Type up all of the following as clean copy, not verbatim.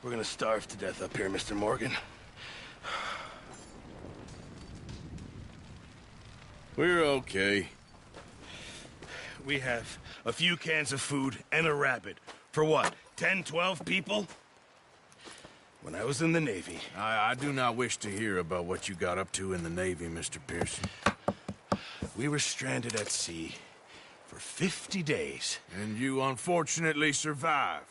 We're gonna starve to death up here, Mr. Morgan. We're okay. We have a few cans of food and a rabbit. For what, 10, 12 people? When I was in the Navy... I do not wish to hear about what you got up to in the Navy, Mr. Pearson. We were stranded at sea for 50 days. And you unfortunately survived.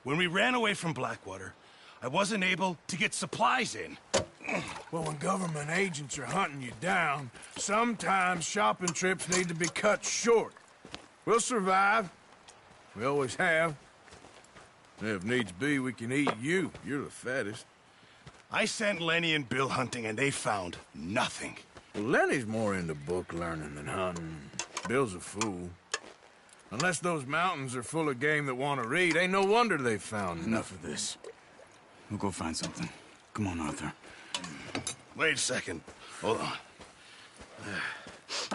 When we ran away from Blackwater, I wasn't able to get supplies in. Well, when government agents are hunting you down, sometimes shopping trips need to be cut short. We'll survive. We always have. If needs be, we can eat you. You're the fattest. I sent Lenny and Bill hunting, and they found nothing. Well, Lenny's more into book learning than hunting. Bill's a fool. Unless those mountains are full of game that want to read, ain't no wonder they found Enough of this. We'll go find something. Come on, Arthur. Wait a second. Hold on.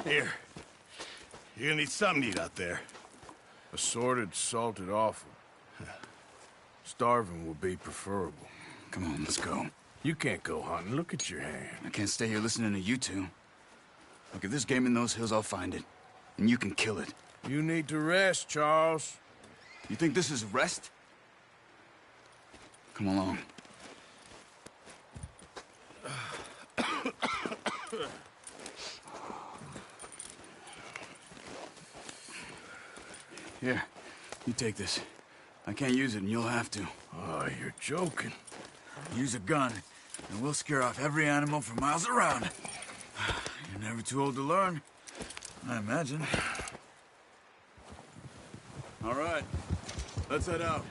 Here. You're gonna need something to eat out there. Assorted, salted offal. Starving will be preferable. Come on, let's go. You can't go hunting. Look at your hand. I can't stay here listening to you two. Look, if there's game in those hills, I'll find it. And you can kill it. You need to rest, Charles. You think this is rest? Come along. Here, you take this. I can't use it, and you'll have to. Oh, you're joking. Use a gun, and we'll scare off every animal for miles around. You're never too old to learn, I imagine. All right, let's head out.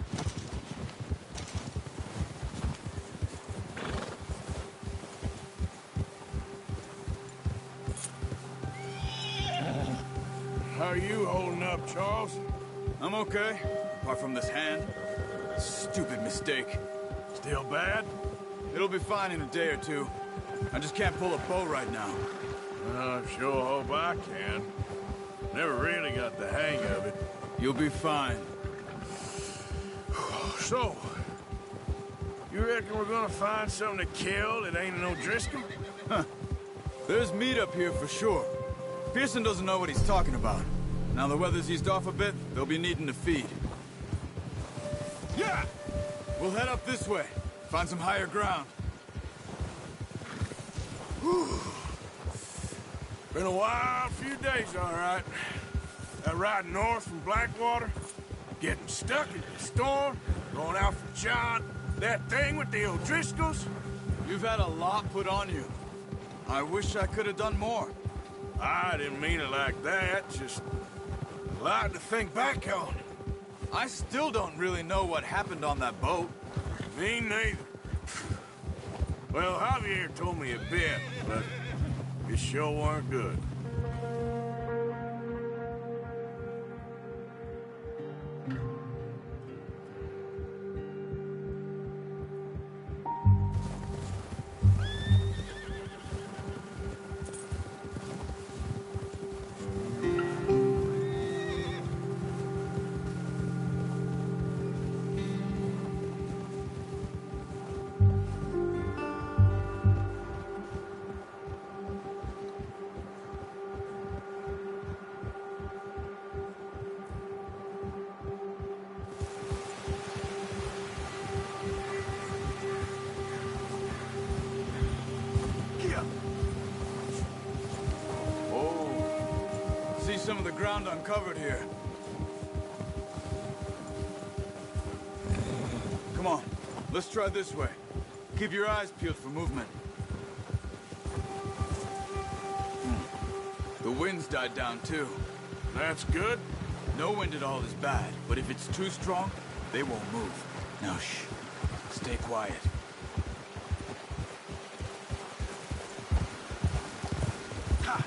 How are you holding up, Charles? I'm okay, apart from this hand. Stupid mistake. Still bad? It'll be fine in a day or two. I just can't pull a bow right now. I sure hope I can. Never really got the hang of it. You'll be fine. So, you reckon we're gonna find something to kill that ain't no Driscoll? Huh. There's meat up here for sure. Pearson doesn't know what he's talking about. Now the weather's eased off a bit, they'll be needing to feed. Yeah! We'll head up this way. Find some higher ground. Whew. Been a wild few days, all right. That ride north from Blackwater, getting stuck in the storm, going out for John, that thing with the O'Driscolls. You've had a lot put on you. I wish I could have done more. I didn't mean it like that, just a lot to think back on. I still don't really know what happened on that boat. Me neither. Well, Javier told me a bit, but it sure weren't good. Some of the ground uncovered here. Come on, let's try this way. Keep your eyes peeled for movement. The wind's died down too. That's good. No wind at all is bad, but if it's too strong, they won't move. Now shh, stay quiet. Ha!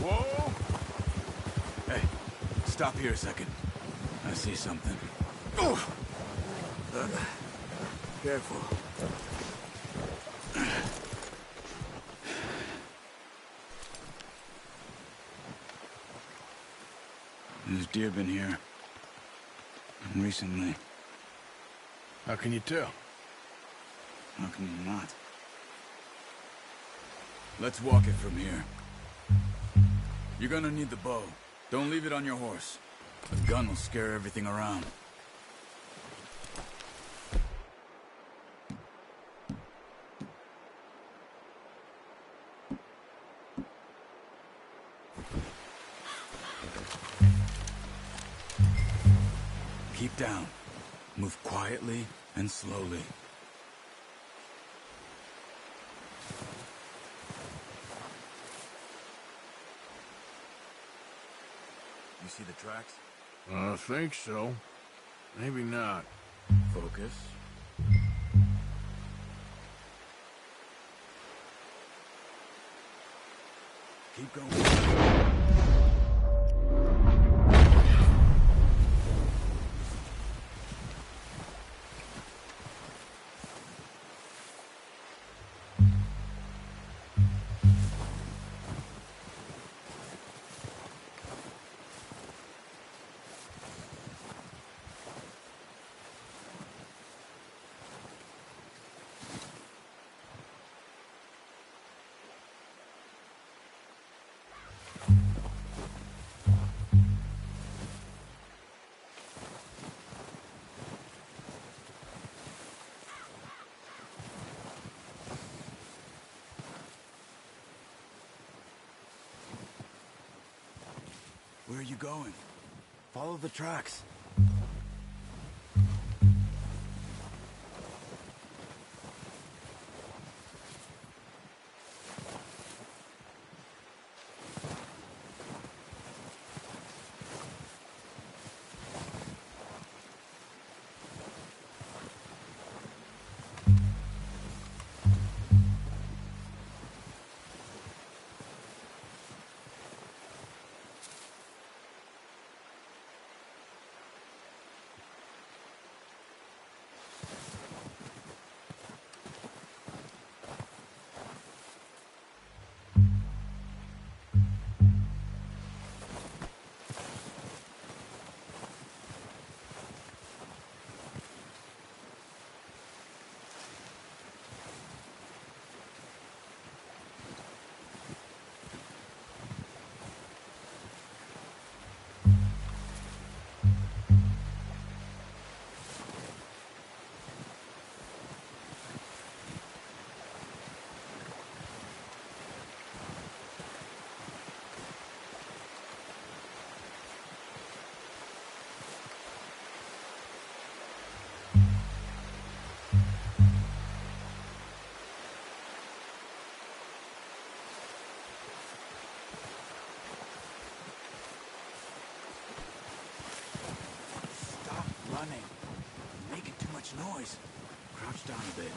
Whoa! Stop here a second. I see something. Careful. There's deer been here. recently. How can you tell? How can you not? Let's walk it from here. You're gonna need the bow. Don't leave it on your horse. The gun will scare everything around. Keep down. Move quietly and slowly. You see the tracks? I think so. Maybe not. Focus. Keep going. Where are you going? Follow the tracks. Running. Making too much noise. Crouch down a bit.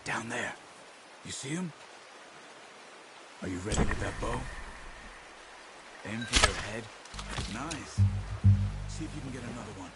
Down there. You see him? Are you ready with that bow? Aim for their head. Nice. See if you can get another one.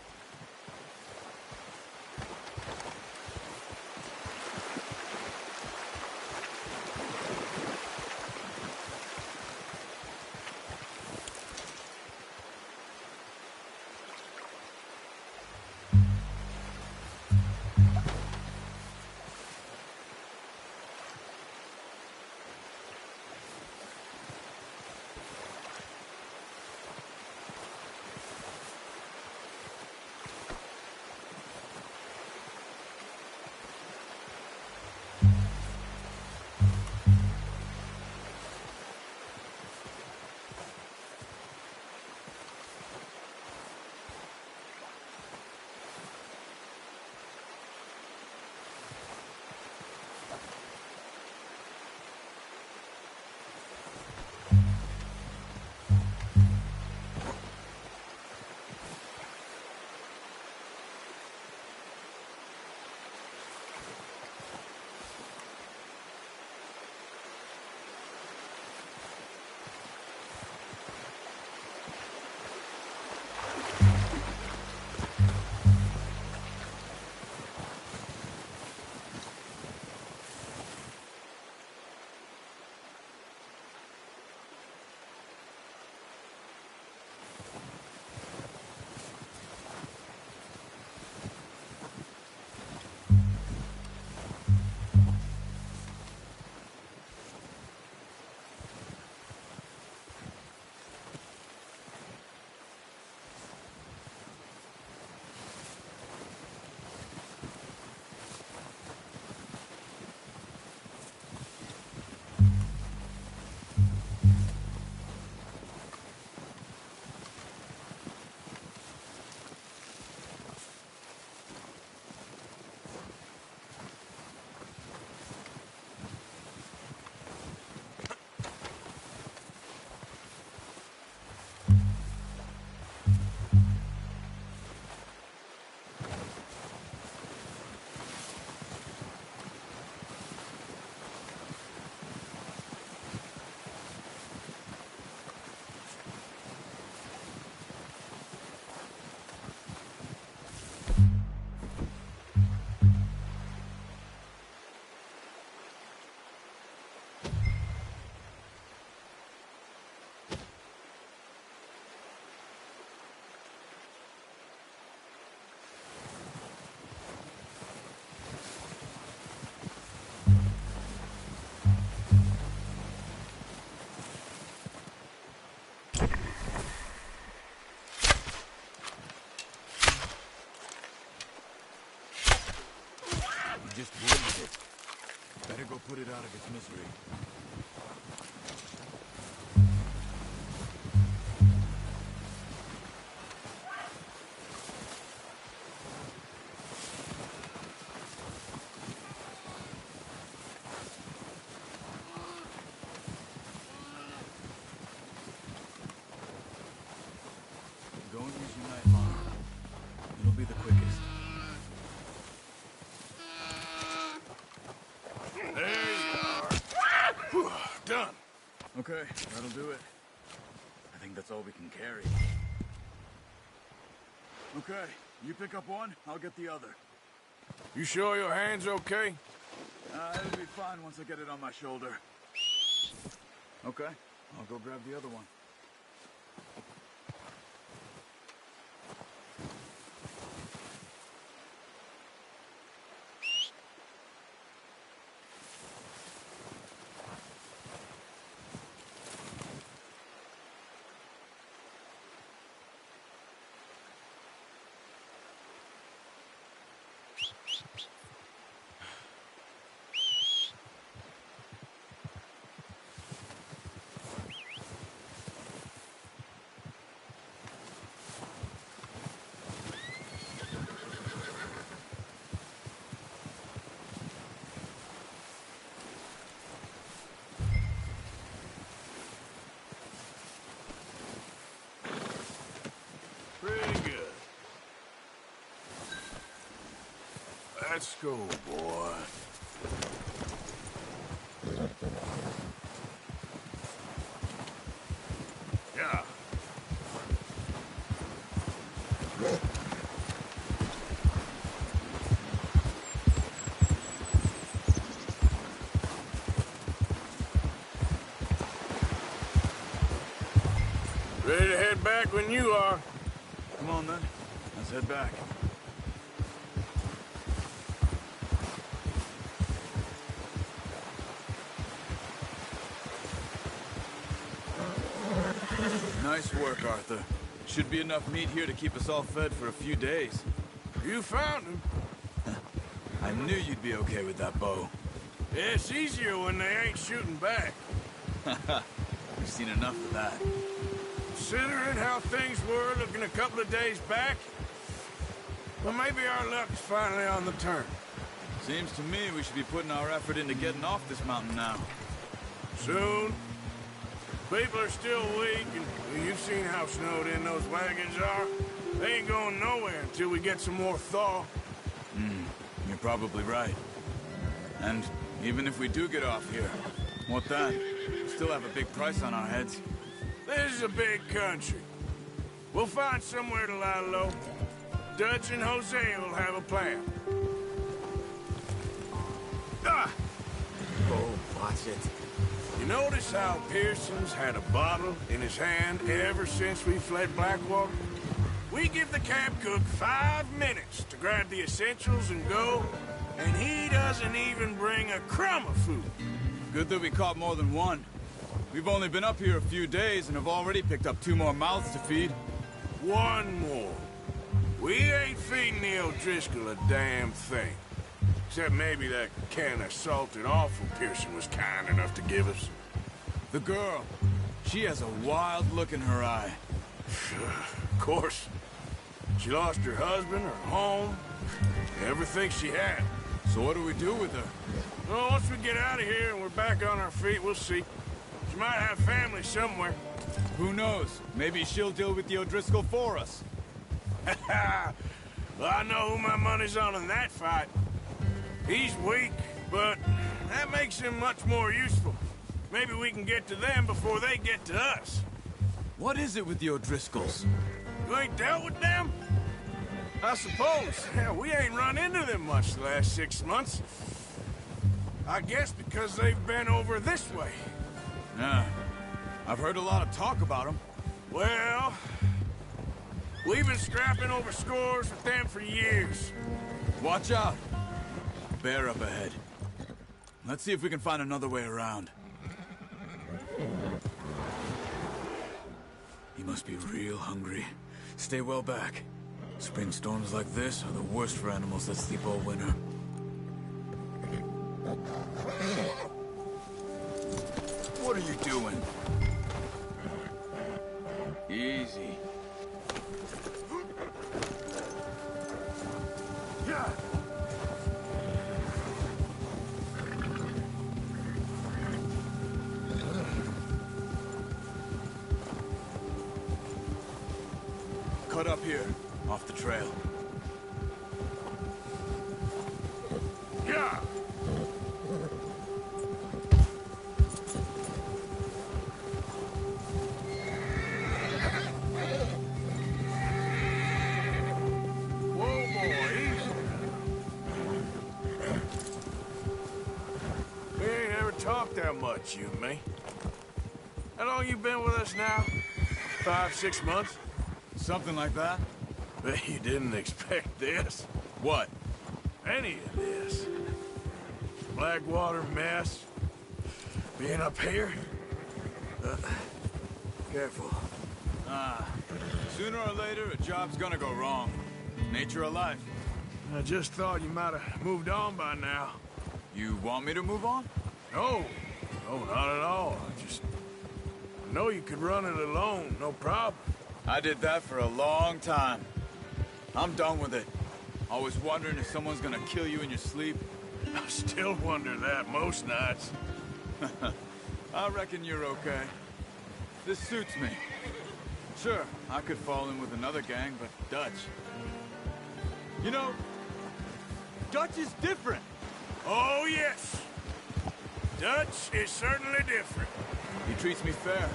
Just wounded it. Better go put it out of its misery. Go and use your knife on her. It'll be the quickest. There you are. Whew, done. Okay, that'll do it. I think that's all we can carry. Okay, you pick up one, I'll get the other. You sure your hand's okay? It'll be fine once I get it on my shoulder. Okay, I'll go grab the other one. Let's go, boy. Yeah. Ready to head back when you are. Come on, then. Let's head back. Nice work, Arthur. Should be enough meat here to keep us all fed for a few days. You found him. I knew you'd be okay with that bow. Yeah, it's easier when they ain't shooting back. We've seen enough of that. Considering how things were looking a couple of days back, well, maybe our luck's finally on the turn. Seems to me we should be putting our effort into getting off this mountain now. Soon. People are still weak, and well, you've seen how snowed in those wagons are. They ain't going nowhere until we get some more thaw. You're probably right. And even if we do get off here, what then? We still have a big price on our heads. This is a big country. We'll find somewhere to lie low. Dutch and Hosea will have a plan. Ah! Oh, watch it. You notice how Pearson's had a bottle in his hand ever since we fled Blackwater? We give the camp cook 5 minutes to grab the essentials and go, and he doesn't even bring a crumb of food. Good that we caught more than one. We've only been up here a few days and have already picked up 2 more mouths to feed. One more. We ain't feeding the O'Driscoll a damn thing. Except maybe that can of salted offal Pearson was kind enough to give us. The girl, she has a wild look in her eye. Of course. She lost her husband, her home, everything she had. So what do we do with her? Well, once we get out of here and we're back on our feet, we'll see. She might have family somewhere. Who knows? Maybe she'll deal with the O'Driscoll for us. Well, I know who my money's on in that fight. He's weak, but that makes him much more useful. Maybe we can get to them before they get to us. What is it with the O'Driscolls? You ain't dealt with them? I suppose. Yeah, we ain't run into them much the last 6 months. I guess because they've been over this way. Yeah. I've heard a lot of talk about them. Well, we've been scrapping over scores with them for years. Watch out. Bear up ahead. Let's see if we can find another way around. He must be real hungry. Stay well back. Spring storms like this are the worst for animals that sleep all winter. What are you doing? Easy. Yeah. Cut up here, off the trail. Yeah. Whoa, boys. We ain't ever talked that much, you and me. How long you been with us now? 5, 6 months? Something like that? Bet you didn't expect this. What? Any of this. Blackwater mess. Being up here. Careful. Sooner or later, a job's gonna go wrong. Nature of life. I just thought you might have moved on by now. You want me to move on? No. No, not at all. I know you could run it alone, no problem. I did that for a long time. I'm done with it. Always wondering if someone's gonna kill you in your sleep. I still wonder that most nights. I reckon you're okay. This suits me. Sure, I could fall in with another gang, but Dutch. You know, Dutch is different. Oh, yes. Dutch is certainly different. He treats me fair.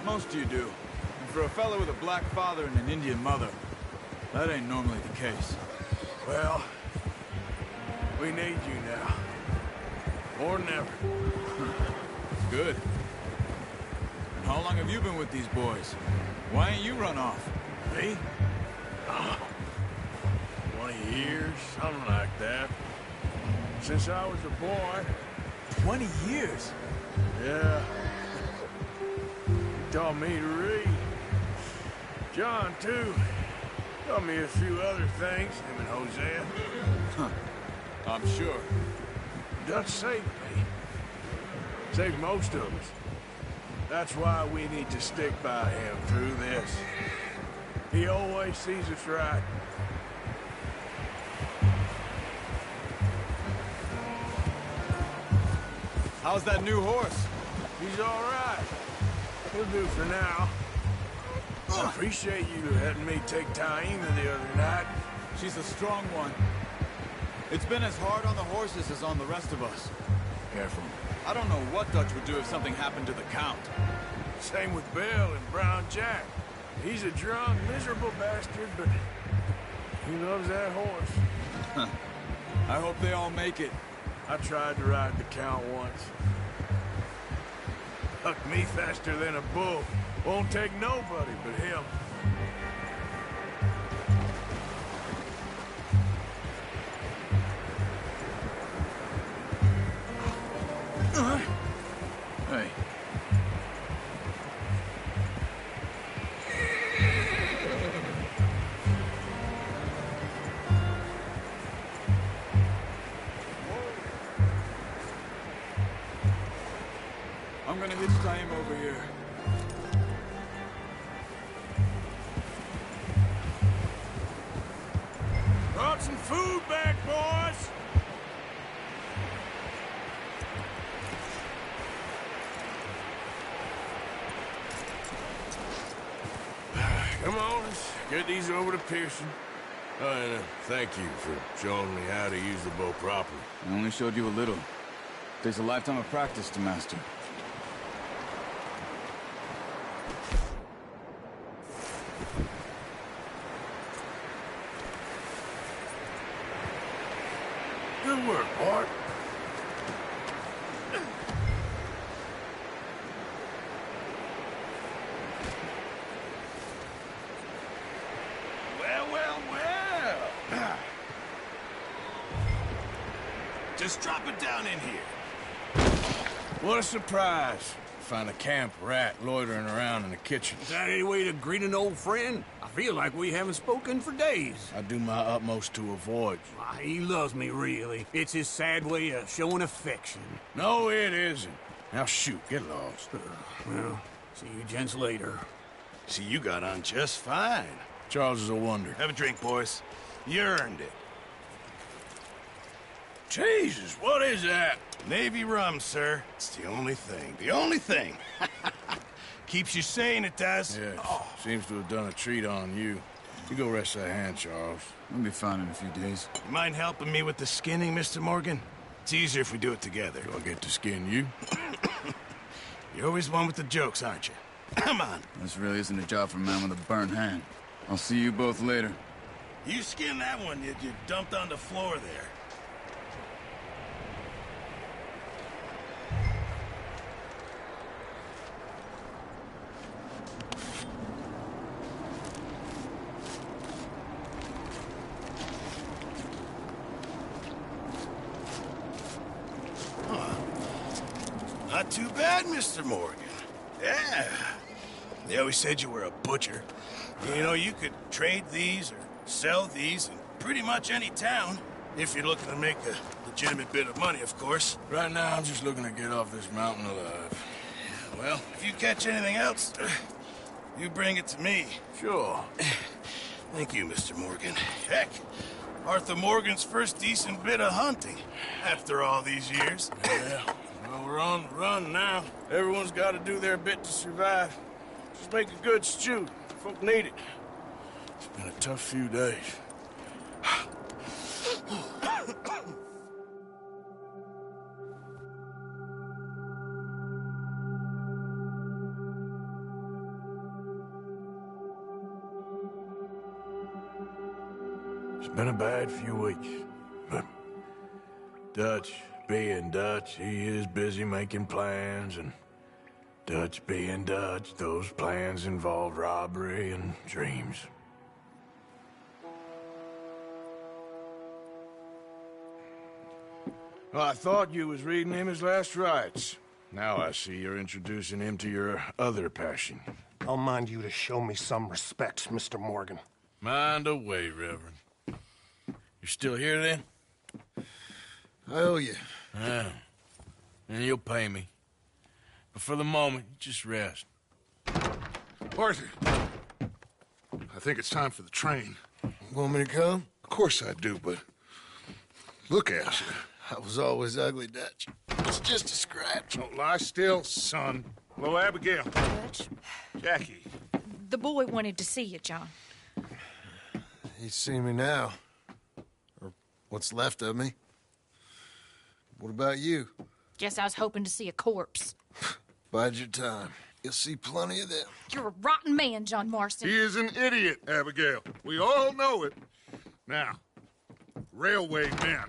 Most of you do. And for a fellow with a black father and an Indian mother, that ain't normally the case. Well, we need you now. More than ever. Good. And how long have you been with these boys? Why ain't you run off? Me? 20 years, something like that. Since I was a boy. 20 years? Yeah. He taught me to read. John, too. Taught me a few other things, him and Hosea. Huh. I'm sure. Dutch saved me. Saved most of us. That's why we need to stick by him through this. He always sees us right. How's that new horse? He's all right. He'll do for now. I appreciate you letting me take Taima the other night. She's a strong one. It's been as hard on the horses as on the rest of us. Careful. I don't know what Dutch would do if something happened to the Count. Same with Bill and Brown Jack. He's a drunk, miserable bastard, but he loves that horse. I hope they all make it. I tried to ride the Count once. Hucked me faster than a bull. Won't take nobody but him. Hey. I'm gonna hitch time over here. Brought some food back, boys! Come on, let's get these over to Pearson. Oh, and thank you for showing me how to use the bow properly. I only showed you a little. Takes a lifetime of practice to master. Good work, Bart. Well. Just drop it down in here. What a surprise. Find a camp rat loitering around in the kitchen. Is that any way to greet an old friend? I feel like we haven't spoken for days. I do my utmost to avoid you. Why, he loves me, really. It's his sad way of showing affection. No, it isn't. Now shoot, get lost. Well, see you gents later. See, you got on just fine. Charles is a wonder. Have a drink, boys. You earned it. Jesus, what is that? Navy rum, sir. It's the only thing. The only thing. Keeps you sane, it does. Yeah, seems to have done a treat on you. You go rest that hand, Charles. We'll be fine in a few days. You mind helping me with the skinning, Mr. Morgan? It's easier if we do it together. Do I get to skin you? You're always one with the jokes, aren't you? Come on. This really isn't a job for a man with a burnt hand. I'll see you both later. You skinned that one you dumped on the floor there. Not too bad, Mr. Morgan. Yeah. They always said you were a butcher. You know, you could trade these or sell these in pretty much any town, if you're looking to make a legitimate bit of money, of course. Right now, I'm just looking to get off this mountain alive. Well, if you catch anything else, you bring it to me. Sure. Thank you, Mr. Morgan. Heck, Arthur Morgan's first decent bit of hunting after all these years. Yeah. Well, we're on the run now. Everyone's got to do their bit to survive. Just make a good stew. Folk need it. It's been a tough few days. Been a bad few weeks, but Dutch being Dutch, he is busy making plans, and Dutch being Dutch, those plans involve robbery and dreams. Well, I thought you was reading him his last rites. Now I see you're introducing him to your other passion. I'll mind you to show me some respect, Mr. Morgan. Mind away, Reverend. You're still here, then? I owe you. Yeah. And you'll pay me. But for the moment, just rest. Arthur, I think it's time for the train. Want me to come? Of course I do, but look at you. I was always ugly, Dutch. It's just a scratch. Don't lie still, son. Hello, Abigail. Dutch, Jackie. the boy wanted to see you, John. He's seen me now. Or what's left of me. What about you? Guess I was hoping to see a corpse. Bide your time. You'll see plenty of them. You're a rotten man, John Marston. He is an idiot, Abigail. We all know it. Now, railway men.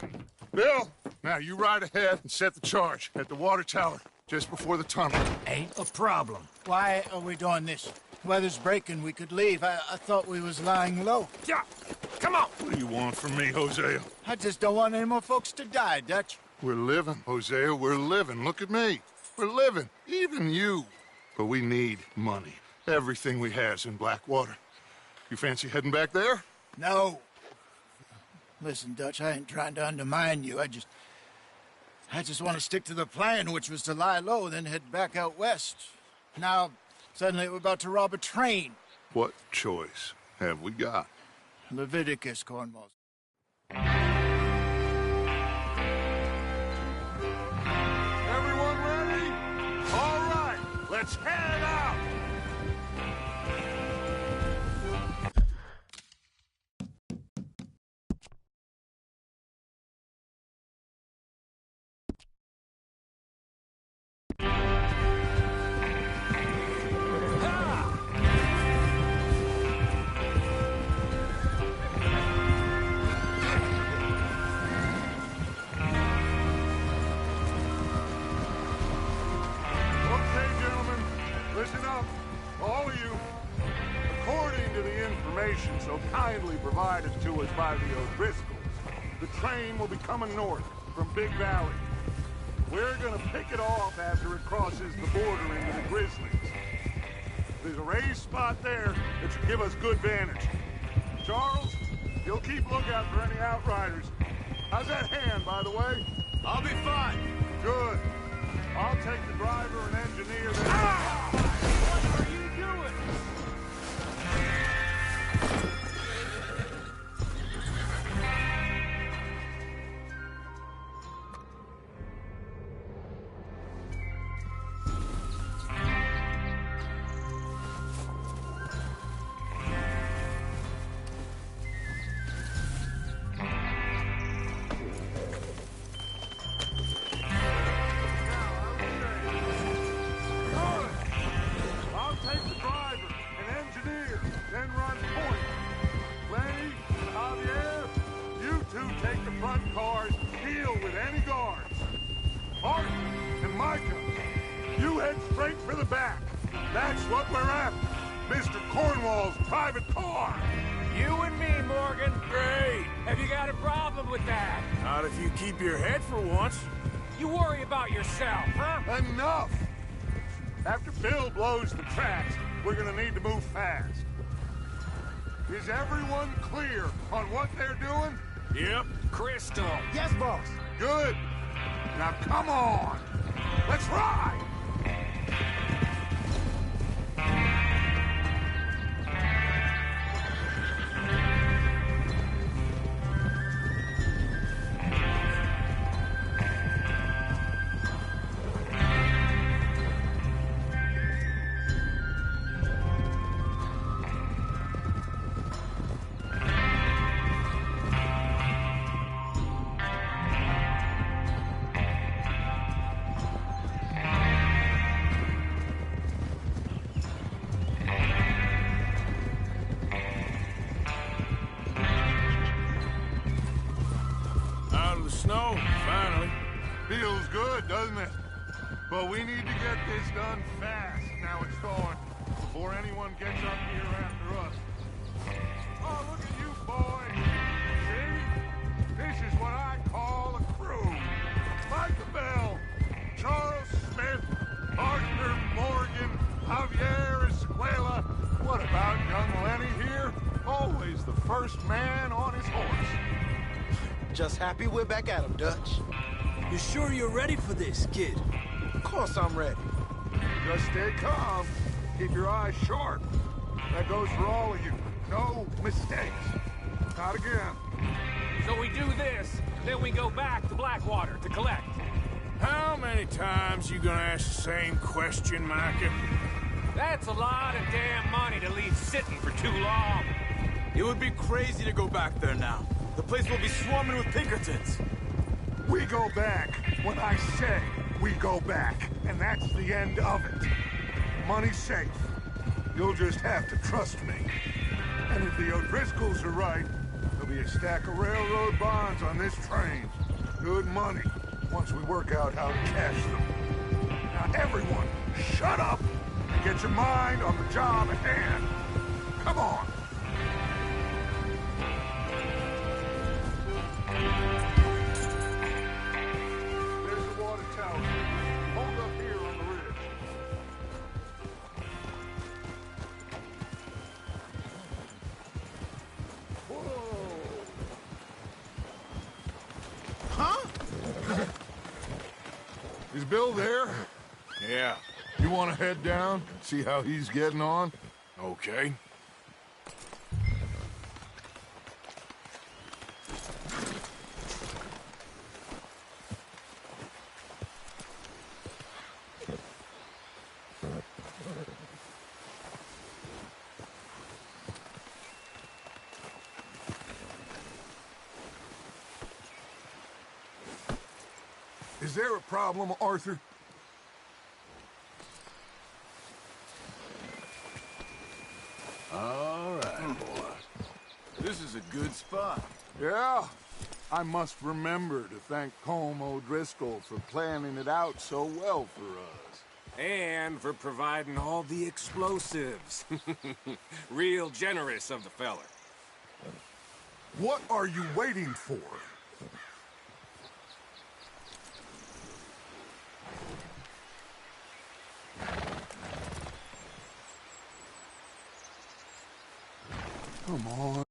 Bill, now you ride ahead and set the charge at the water tower just before the tunnel. Ain't a problem. Why are we doing this? Weather's breaking. We could leave. I thought we was lying low. Yeah, come on. What do you want from me, Hosea? I just don't want any more folks to die, Dutch. We're living, Hosea. We're living. Look at me. We're living. Even you. But we need money. Everything we has in Blackwater. You fancy heading back there? No. Listen, Dutch, I ain't trying to undermine you. I just want to stick to the plan, which was to lie low, then head back out west. Now, suddenly we're about to rob a train. What choice have we got? Leviticus, Cornwall. Everyone ready? All right, let's head out! So kindly provided to us by the O'Driscolls, the train will be coming north from Big Valley. We're gonna pick it off after it crosses the border into the Grizzlies. There's a raised spot there that should give us good vantage. Charles, you'll keep lookout for any outriders. How's that hand, by the way? I'll be fine. Good. I'll take the driver and engineer there. Ah! What are you doing? That's what we're after. Mr. Cornwall's private car. You and me, Morgan. Great. Have you got a problem with that? Not if you keep your head for once. You worry about yourself, huh? Enough! After Bill blows the tracks, we're gonna need to move fast. Is everyone clear on what they're doing? Yep. Crystal. Yes, boss. Good. Now come on. Let's ride! Feels good, doesn't it? But we need to get this done fast. Now it's thawing, before anyone gets up here after us. Oh, look at you, boys. See? This is what I call a crew. Micah Bell, Charles Smith, Arthur Morgan, Javier Escuela. What about young Lenny here? Always the first man on his horse. Just happy we're back at him, Dutch. You sure you're ready for this, kid? Of course I'm ready. Just stay calm. Keep your eyes sharp. That goes for all of you. No mistakes. Not again. So we do this, then we go back to Blackwater to collect. How many times you gonna ask the same question, Micah? That's a lot of damn money to leave sitting for too long. It would be crazy to go back there now. The place will be swarming with Pinkertons. We go back when I say we go back, and that's the end of it. Money's safe. You'll just have to trust me. And if the O'Driscolls are right, there'll be a stack of railroad bonds on this train. Good money, once we work out how to cash them. Now everyone, shut up and get your mind on the job at hand. Come on. There's the water tower. Hold up here on the ridge. Is Bill there? Yeah, You want to head down, see how he's getting on? okay. Is there a problem, Arthur? All right, boy. This is a good spot. Yeah. I must remember to thank Colm O'Driscoll for planning it out so well for us. And for providing all the explosives. Real generous of the feller. What are you waiting for? Come on.